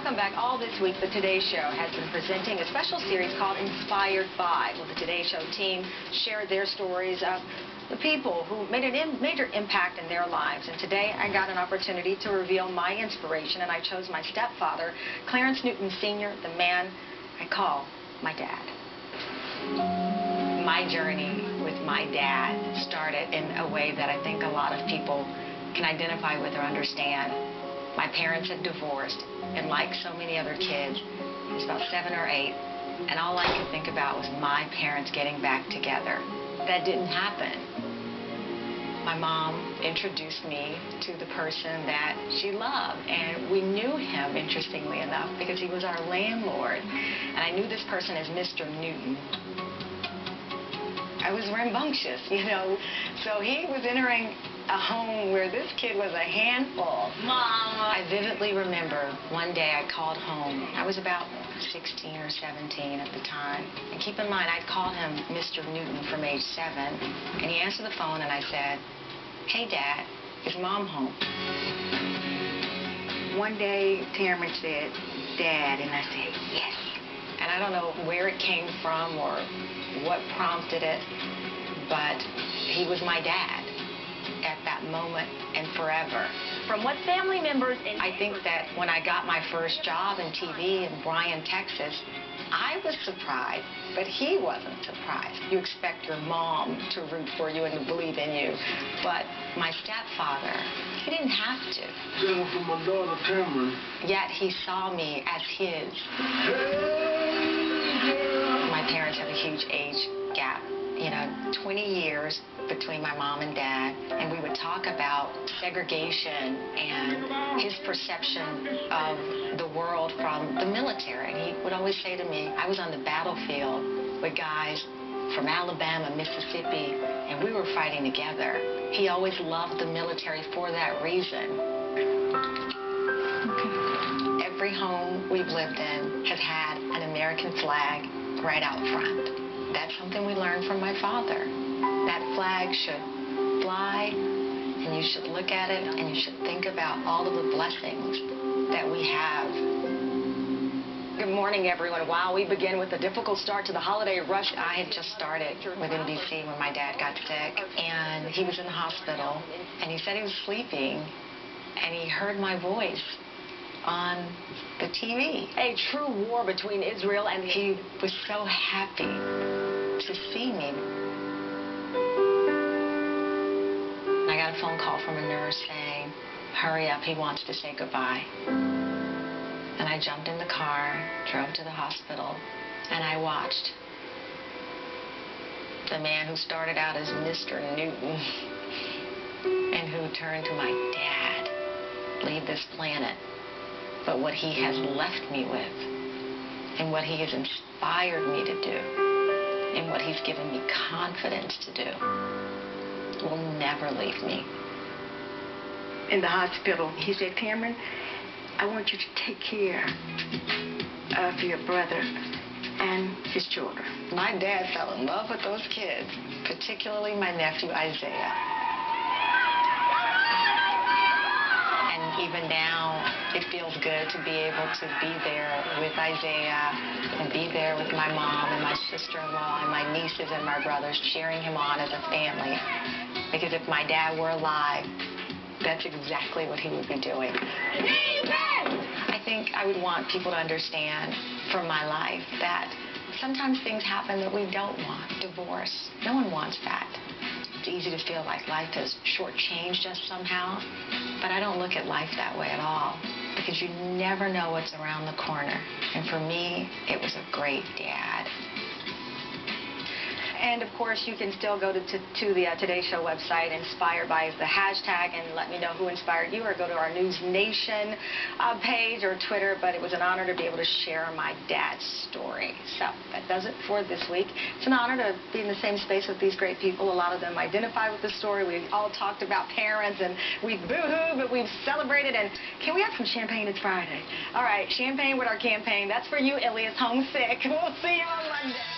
Welcome back. All this week, the Today Show has been presenting a special series called Inspired By. Well, the Today Show team shared their stories of the people who made a major impact in their lives. And today, I got an opportunity to reveal my inspiration, and I chose my stepfather, Clarence Newton Sr., the man I call my dad. My journey with my dad started in a way that I think a lot of people can identify with or understand. My parents had divorced, and like so many other kids, I was about 7 or 8, and all I could think about was my parents getting back together. That didn't happen. My mom introduced me to the person that she loved, and we knew him, interestingly enough, because he was our landlord, and I knew this person as Mr. Newton. I was rambunctious, you know, so he was entering a home where this kid was a handful. Mom! I vividly remember one day I called home. I was about 16 or 17 at the time. And keep in mind, I'd called him Mr. Newton from age 7. And he answered the phone and I said, "Hey, Dad, is Mom home?" One day, Tamron said, "Dad," and I said, "Yes." And I don't know where it came from or what prompted it, but he was my dad at that moment and forever. From what family members and I think that when I got my first job in TV in Bryan, Texas, I was surprised, but he wasn't surprised. You expect your mom to root for you and to believe in you, but my stepfather, he didn't have to. This is my daughter, Tamron. Yet he saw me as his. My parents have a huge age gap, you know, 20 years between my mom and dad, and we would talk about segregation and his perception of the world from the military. And he would always say to me, I was on the battlefield with guys from Alabama, Mississippi, and we were fighting together. He always loved the military for that reason. Every home we've lived in has had an American flag right out front. That's something we learned from my father. That flag should fly, and you should look at it, and you should think about all of the blessings that we have. Good morning, everyone. Wow, we begin with a difficult start to the holiday rush. I had just started with NBC when my dad got sick, and he was in the hospital, and he said he was sleeping, and he heard my voice on the TV. a true war between Israel and He was so happy to see me. I got a phone call from a nurse saying, "Hurry up, he wants to say goodbye." And I jumped in the car, drove to the hospital, and I watched the man who started out as Mr. Newton and who turned to my dad leave this planet. But what he has left me with, and what he has inspired me to do, and what he's given me confidence to do, will never leave me. In the hospital, he said, "Tamron, I want you to take care of your brother and his children." My dad fell in love with those kids, particularly my nephew Isaiah. And even now, it feels good to be able to be there with Isaiah and be there with my mom and my sister-in-law and my nieces and my brothers, cheering him on as a family. Because if my dad were alive, that's exactly what he would be doing. I think I would want people to understand from my life that sometimes things happen that we don't want. Divorce, no one wants that. It's easy to feel like life has shortchanged us somehow, but I don't look at life that way at all, because you never know what's around the corner. And for me, it was a great dad. And of course, you can still go to the Today Show website. Inspired By is the hashtag, and let me know who inspired you, or go to our News Nation page or Twitter. But it was an honor to be able to share my dad's story. So that does it for this week. It's an honor to be in the same space with these great people. A lot of them identify with the story. We all talked about parents, and we've boo-hooed, but we've celebrated. And can we have some champagne? It's Friday. All right, champagne with our campaign. That's for you, Elias Homesick. We'll see you on Monday.